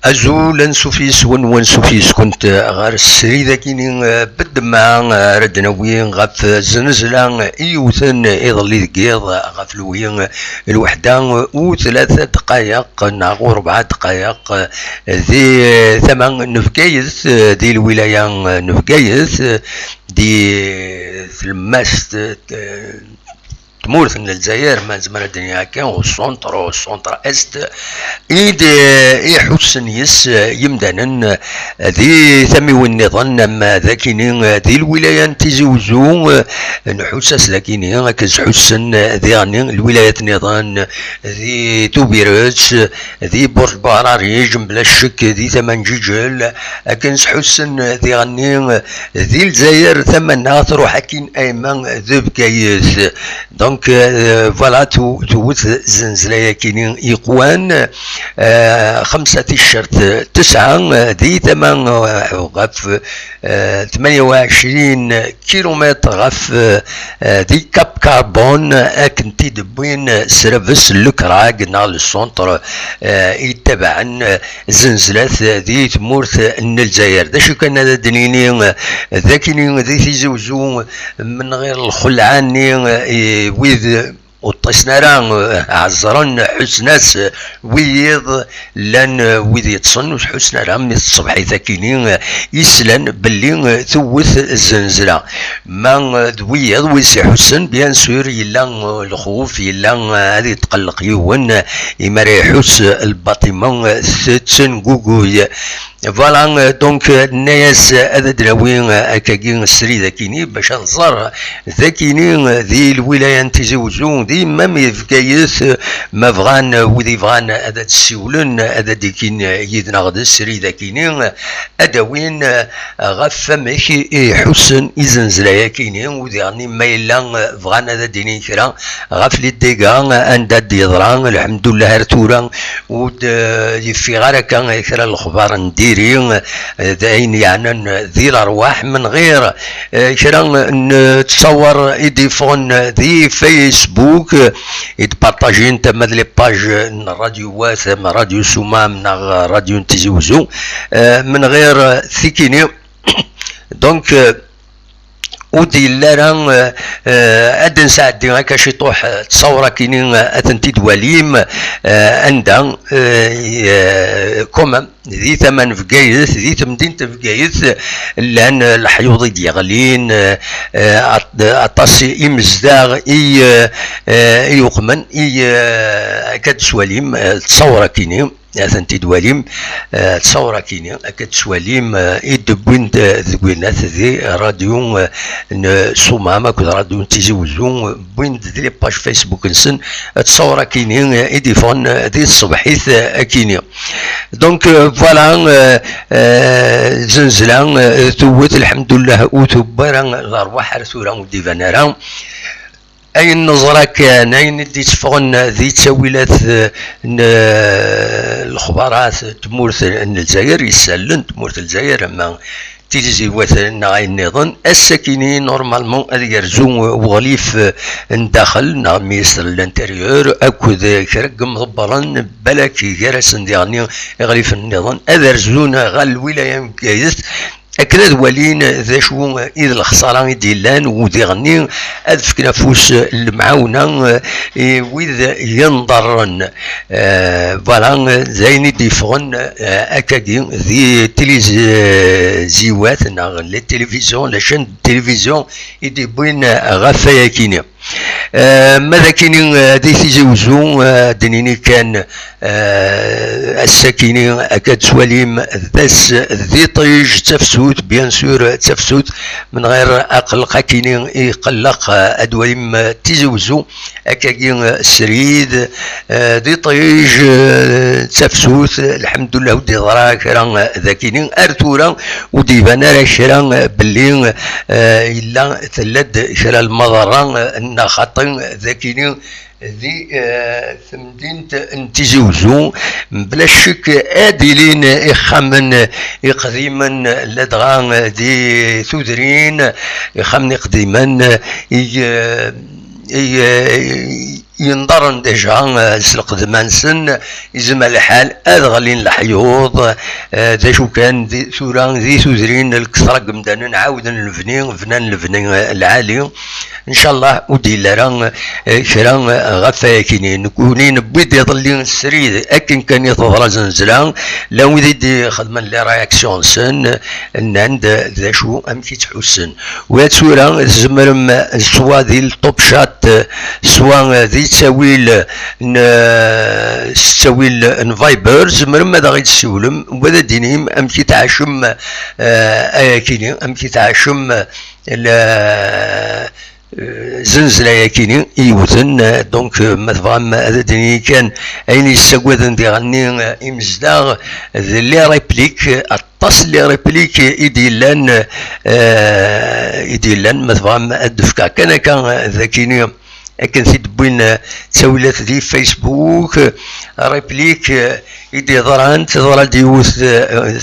أزول سوفيس ون سوفيس كنت غار السري ذاكيني بالدماء ردنا وين غف زنزلان يوثن يضلي ذكيض غف الوين الوحدة وثلاثة دقائق ناغو 4 دقائق ذي 8 نفكايث دي الولاية نفكايث دي ثلماس تمورث من الجزائر ما زمان الدنيا كان والسونتر است ايد يحسن يس يمدانا ذي ثمي والنظام ما ذاكينين ذي الولايات تزوزو نحسس ذاكينين كز حسن ذي غني الولايات نظام ذي توبيرتش ذي برج باراريج بلا شك ذي 8 جيجل كنز حسن ذي غني ذي الجزائر ثمن ناثر وحكين ايمن ذي بكايس دونك فوالا توت زنزلايا كاينين يقوان 5 تيشيرت 9 دي 8 غف 28 كيلومتر غف دي كاب كاربون كنتي دبوين سيرفيس لوكراك نال السونتر يتبعن زنزلات دي تمورث الجزائر دا شو كان هذا دنيني ذاكيني ذي تيزوزو من غير الخلعاني ويذ وطسناران عزران حسناس ويض لان ويذ يتصن حسناران من الصبح ثاكينين يسلن باللي ثوث الزنزلة ما دويض ويسي حسن بيان سور يلا الخوف يلا هذه تقلق يوان يما يحس الباطمون ستن غوغوي فوالا دونك الناس هذا دراوين اكاكين السري ذاكيني باش نصر ذاكيني ذي الولاية تزوجون ذي ما يفكايث ما فغان وذي فغان هذا تسولن هذا ديكين يدنا غدا السري ذاكيني اداوين غف ماشي حسن يزنزلا كاينين وذي غني ما يلا فغان هذا ديني كرا غف لي ديكا انداد يضران الحمد لله رتورا ود يفي غير كان كرا الخبار ندير داين يعني ذي الارواح من غير كرا نتصور يديفون ذي فيسبوك يتبارطاجي انت مد لي باج الراديوات راديو سمام راديو تزوزو من غير ثيكيني دونك ودي لارا ادن ساعدي هكا شي طوح تصور كاينين اثنتي دواليم عندها كومام ذي 8 فقايث ذي 8 فقايث لان الحيوض ديالين اطاسي امزداغ يقمن كاد سواليم تصور كاينين اثنتي دواليم تصور كاينين كاد سواليم يدبوين ذوينات ذي راديو سوماما كود راديو تيزوزو بوين ذي باج فيسبوك نسن تصور كاينين يديفون ذي الصبحيث كاينين دونك فوالا زنزلان ثوت الحمد لله وتبرا الارواح رثورا وديفانارا اي النظرة كان اين دي تفغن ذي تساويلات الخبارات تمورث الجزائر يسالن تمورث الجزائر اما تيزي وثنا غاي النظام الساكنين نورمالمون هذا يرزو وغليف نداخل مينستر الانتيريور اكد كرق مضبرا بلاكي جرسن ديالني غليف النظام هذا يرزون غا الولايه مكايدت أكد ولين ذا شو إذ الخسارة ديالان وديغني أذفك نفوس المعاونة وإذ ينضرن فوالا زين ديفغن أكادي ذي تليزيوات لي تلفزيون لاشين التلفزيون يدي بين غفايا كيني ماذا كاين دي تيزوزو دنيني كان الساكنين اكاد سواليم ذاس ذي طيج تفسوت بيان سور تفسوت من غير اقلق كاينين يقلق ادواليم تيزوزو اكاكين السريد ذي طيج تفسوت الحمد لله ودي ضرا كرا ذاكينين ارتورا ودي بنا شرا باللي الا ثلد شرا المضره خاطر ذاكينين ذي ثمدينة انتزوزو بلا شك ادلين اخمن قديما لدغا دي ثودرين اخمن قديما ينظرن ديجا سلق دمانسن يزم الحال ادغلين الحيوض ذا شو كان ذي ثوران ذي ثودرين الكسرة قمدان نعاود نفني فنان العالي ان شاء الله ودي لرا شرا غفا كينين نكونين بيد يضلين السريد اكن كان يتضرى زنزلان لو دي خدما لي رياكسيون سن ان عند ذا شو امكي تحسن وهاد سورة زمرم سوا ذي الطوب شات سوا ذي تساويل فايبرز مرمى دا غير تسولم وهذا دينيم امكي تعشم كيني امكي تعشم زنزلة ياكيني يوثن دونك مثلا هذا دنيا كان اين يستقوذن ديغني امزداغ لي ريبليك الطاس لي ريبليك يديلان مثلا الدفكا كان ذاكيني لكن في دبوين تساولات دي فيسبوك ريبليك يدي ضران تضرا ديوث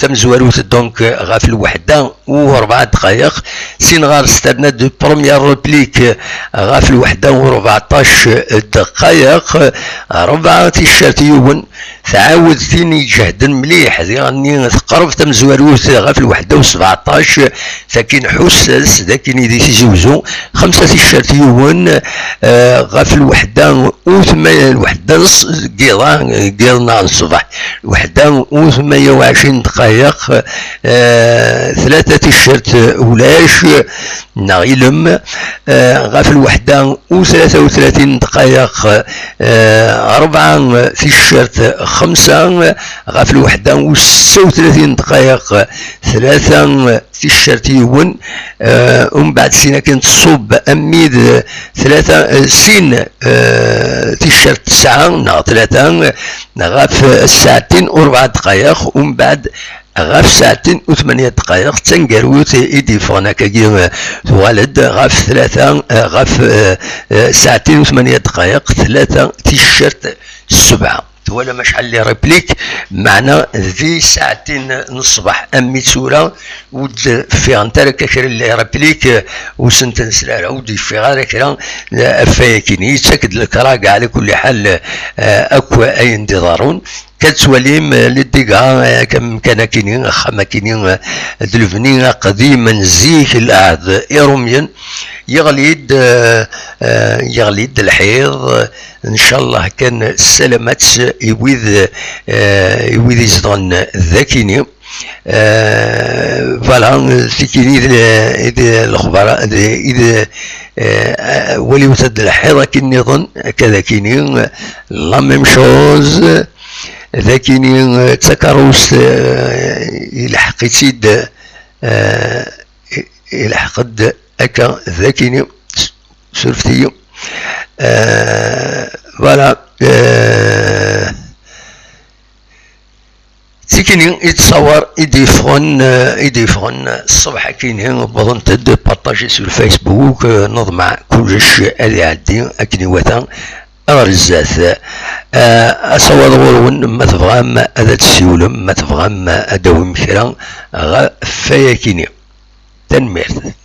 ثم زواروث دونك غاف الوحدة وربع دقايق سين غار استدنا دو بروميير ريبليك غاف الوحدة وربعطاش دقايق ربعة تيشيرت يون تعاود ثاني جهدا مليح يعني تقرب ثم زواروث غاف الوحدة وسبعطاش ثاكين حساس ذاكين يدي تيزوزو 5 تيشيرت يون غاف الوحدة وثمانية الوحدة نص قيضنا الصباح الوحدة و28 دقائق 3 تيشيرت ولاش نغيلم غاف الوحدة و33 دقائق 4 تيشيرت 5 غاف الوحدة و36 دقائق 3 تيشيرت يون ومن بعد سينا كانت تصوب اميد 3 سين تيشيرت 9 3 غاف ساعتين و4 دقائق ومن بعد غاف ساعتين و8 دقائق تنقروت ايدي فونا كاكي والد غاف 3 غاف ساعتين و8 دقائق 3 تيشيرت 7 ولا ما شحال لي ريبليك معنا ذي ساعتين الصباح امي سوره ود في انتر كثر لي ريبليك وسنتن سلالة ودي في غير كلام افاكين يتاكد لك راجع على كل حال اكو اي انتظارون كتوليم للدقا كم كان كينين خما كينين دلفنين قديما زيك العهد ايروميا يغليد الحيض ان شاء الله كان السلامات يويذ يزدغن ذاكيني فوالا سيكيني اذا الاخبار اذا ولي وتد الحيض كي نظن كذا كيني لا ميم شوز ذاكيني تسكروس يلحق يتيد يلحقد اكا ذاكيني سرفتي فوالا تيكيني يتصور يديفون الصبح كيني بظن تد بارطاجي سو الفيسبوك نضمع كلش هذه عدي اكني وثا رزات اصور غورون ما تفغام هذا تسيولم ما تفغام اداوي مكرا غا فيا كيني tanemmirt.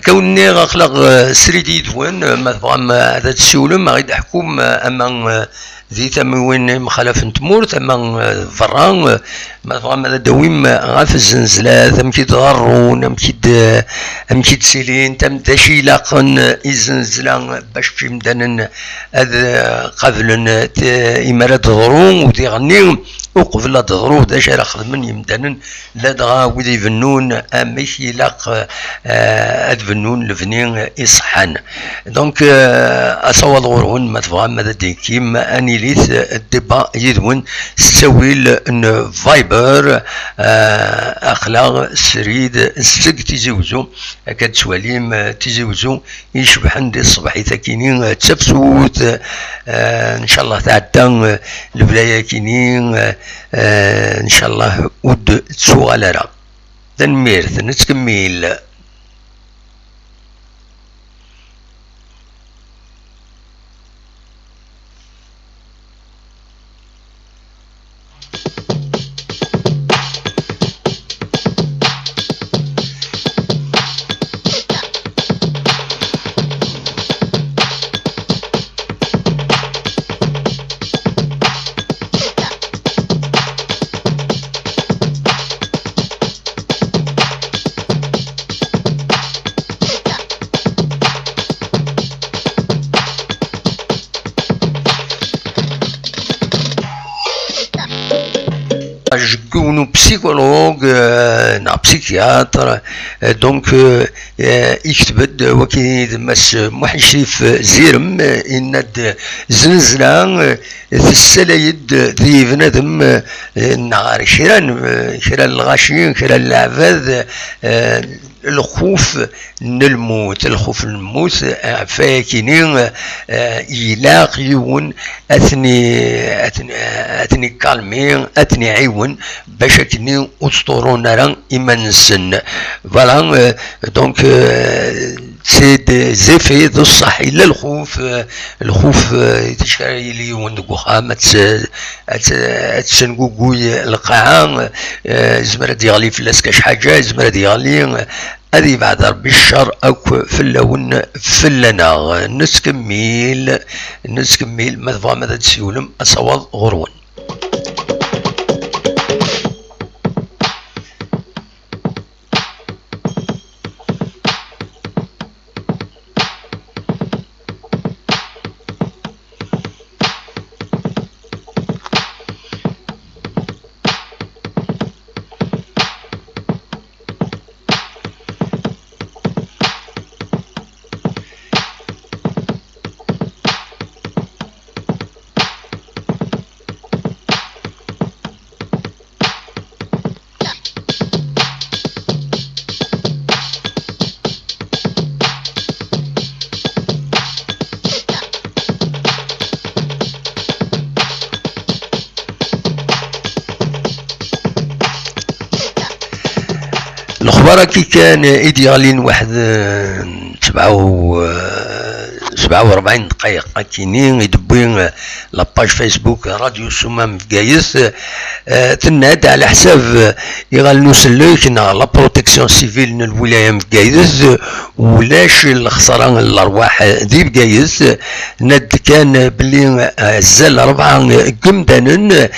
كوني غخلق سريدي دوين مثلا هذا تسولم ما غيد حكوم اما ذي تموين مخالف تمورت اما فران مثلا هذا دويم غاف الزنزلات امكيد غرون امكيد سيلين تم داشي لاقن الزنزلان باش في مدن هذا قبل امارات غرون ودي غني وقبل لا تضرو داش راه خدمن يمدانن لا دغا ودي يفنون اميش يلاق ادفنون لفنين يصحان دونك اصوض غورون ما تبغى ماذا ديكيم اني ليث الدبا يدون ستويل ان فايبر اخلاق سريد السق تيزوزو اكاد سواليم تيزوزو يشبح عندي الصباح ثاكينين تفسوت ان شاء الله تعدى البلايا كينين ان شاء الله ود تسوغ راه تنميرث نتكمل. جكونو بسيكولوج نا بسيكياتر دونك يكتبد وكي مس محي شريف زيرم إند زنزلان السلايد ذي بنادم نهار شران الغاشيين شران العباد الخوف نلموت الخوف نموت فاكينين يلاق يون اثني كالمين اثني عيون باش كني اسطورون راه ايمان السن فوالا دونك سي دي زيفي دو الصح الا الخوف تشكاي لي وندقو خامت تسنقوقوي القاعه زمرة ديالي فلاس كاش حاجه زمرة ديالي هذه بعد ربي الشر أو في اللون في اللنا نسكميل ماذا ماذا تسيولم أصوات غرون. الأخبار كي كان إيديالين واحد 47 دقيقة كينين يدبوين لاباج فيسبوك راديو سمام في قايس تناد على حساب يغال نوسلوك نا لا بروتيكسيون سيفيل الولاية في قايس ولاش الخسارة الأرواح دي بقايس ند كان بلي زال 4 قمدانا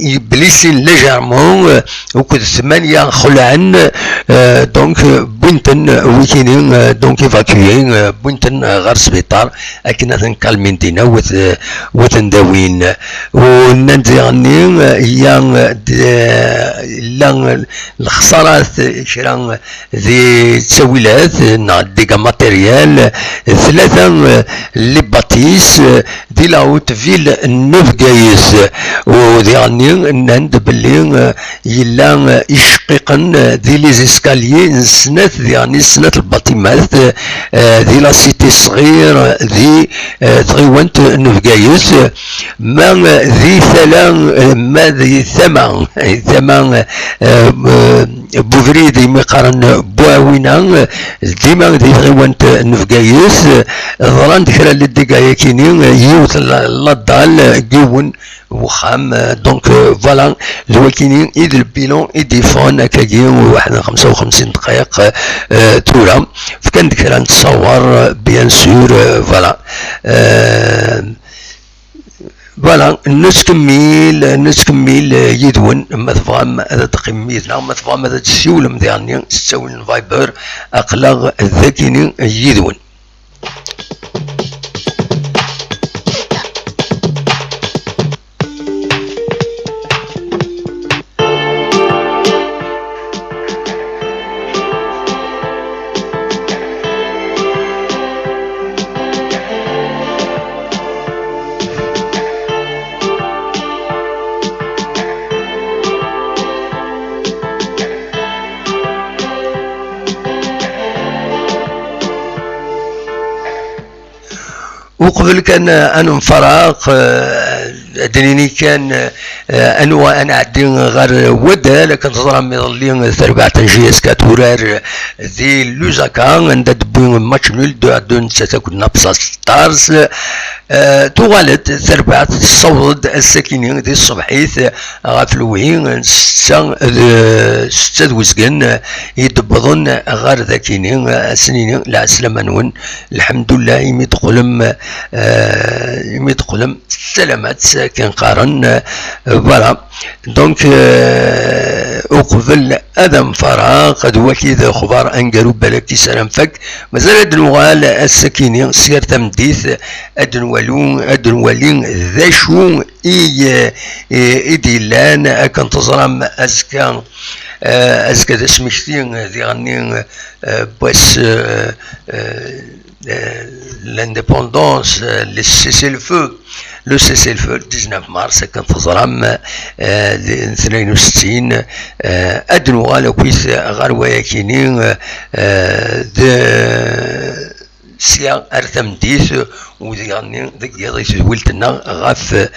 يبليسين ليجارمون وكد 8 خلعن دونك بنتن ويكينين دونك ايفاكوين بنتن غير سبيطار اكنا تنكالمين دينا وتنداوين ونندي غني هي لا الخسارات شرا ذي تسويلات ديكا ماتيريال 3 لي باتيس دي لاوت فيل نوف قايس ودي غني نند بلي يلا يشقيقن دي لي زيسكاليي نسنات يعني سنات الباطيمات دي لا سيتي صغير ذي تغيونت نوف قايس ما ذي ثمان بوفريد يقارن بواوينا ديما ذي تغيونت نوف قايس ظلان دكرا للدقايا كينين يوت للدال قيون وخام دونك فوالا الوكينين ايد البيلون ايديفون هكاكي واحد 55 دقائق تورا فكان دكرا نتصور بيان سور فوالا فوالا نسكمل يدون ما تفهم هذا تقيميتنا ما تفهم هذا تسيول مدياني تساوي الفايبر اقلاغ ذاكيني يدون. وقبل كان انا مفراق ادريني كان انواع انا عدي غير ودا لكن تظلم يظلين ثربع تنجيس كاتورار ذي لوزاكا عند دبوين ماتش نول دون ستكون نبصة ستارز توالد ثربع تصوض السكينين ذي الصبحيث غافلوين ستة وزقن يدبضون غير ذاكينين سنين لا سلامانون الحمد لله يميت قلم سلامات كان قارن فوالا دونك وقبل ادم فراغ قد وكيد خبار انقروا بلاكي سلام فك مازال ادنوال السكينين سير تمديث ادنوالين ذا شو ايديلان اكن تظلم ازكا تسمشتين ذي غنين بس l'indépendance, le cessez-le-feu. Le cessez-le-feu, le 19 mars, كان تظلم 62 أدنوا على كويس غروة كينين سيا أرثم ديث وذي غنين ذي يضيس ولتنا غاف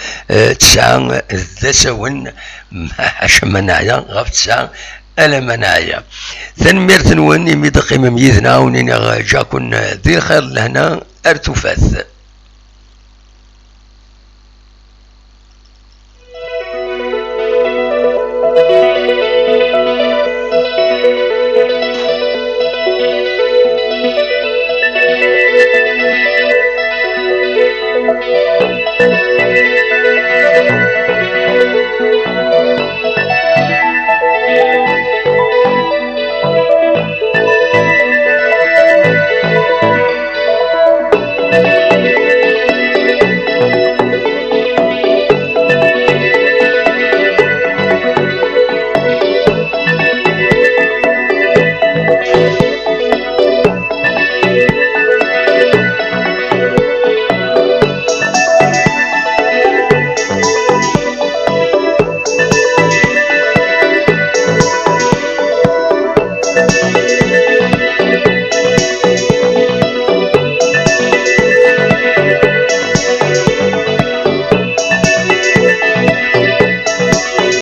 تسعة ذسون حشمنايا غاف تسعة ألا منايا ثنمير ثنون يميد قيمة ميزنا ونينا جاكن ذي الخير لهنا أرتفاث